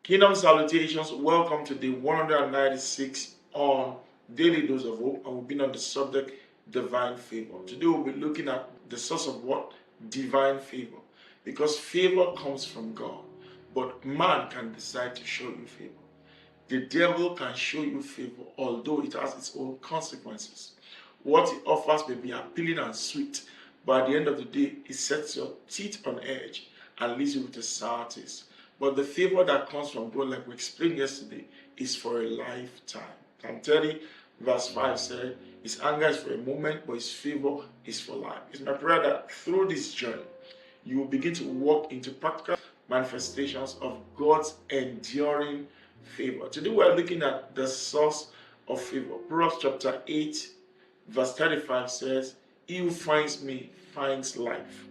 Kingdom salutations. Welcome to day 196 on Daily Dose of Hope, and we've been on the subject divine favor. Today we'll be looking at the source of what? Divine favor. Because favor comes from God, but man can decide to show you favor. The devil can show you favor, although it has its own consequences. What he offers may be appealing and sweet, but at the end of the day, it sets your teeth on edge and leaves you with a sour taste. But the favor that comes from God, like we explained yesterday, is for a lifetime. Psalm 30, verse 5 said, his anger is for a moment, but his favor is for life. It's my prayer that through this journey, you will begin to walk into practical manifestations of God's enduring favor. Today we are looking at the source of favor. Proverbs chapter 8, verse 35 says, he who finds me finds life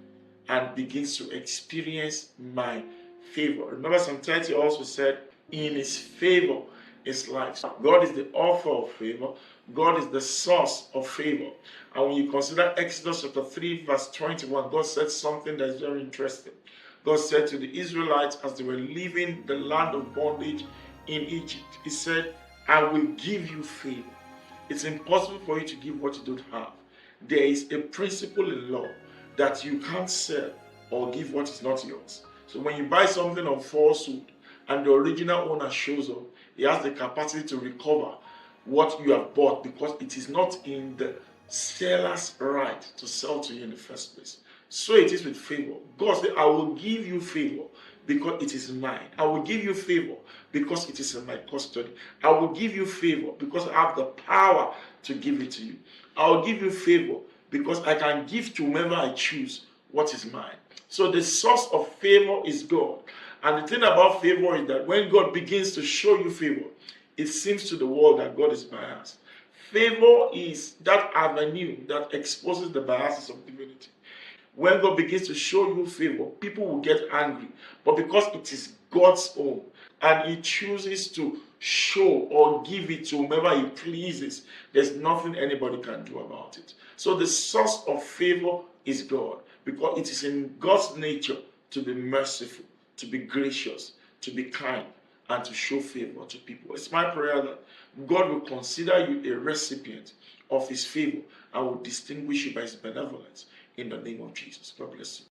and begins to experience my favor. Remember, Psalm 30 also said, in his favor is life. God is the author of favor. God is the source of favor. And when you consider Exodus chapter 3, verse 21, God said something that is very interesting. God said to the Israelites as they were leaving the land of bondage in Egypt, he said, I will give you favor. It's impossible for you to give what you don't have. There is a principle in law that you can't sell or give what is not yours. So when you buy something on falsehood and the original owner shows up, he has the capacity to recover what you have bought because it is not in the seller's right to sell to you in the first place. So it is with favor. God said, I will give you favor because it is mine. I will give you favor because it is in my custody. I will give you favor because I have the power to give it to you. I will give you favor because I can give to whomever I choose what is mine. So the source of favor is God. And the thing about favor is that when God begins to show you favor, it seems to the world that God is biased. Favor is that avenue that exposes the biases of divinity. When God begins to show you favor, people will get angry. But because it is God's own, and he chooses to show or give it to whomever he pleases, there's nothing anybody can do about it. So the source of favor is God, because it is in God's nature to be merciful, to be gracious, to be kind, and to show favor to people. It's my prayer that God will consider you a recipient of his favor and will distinguish you by his benevolence in the name of Jesus. God bless you.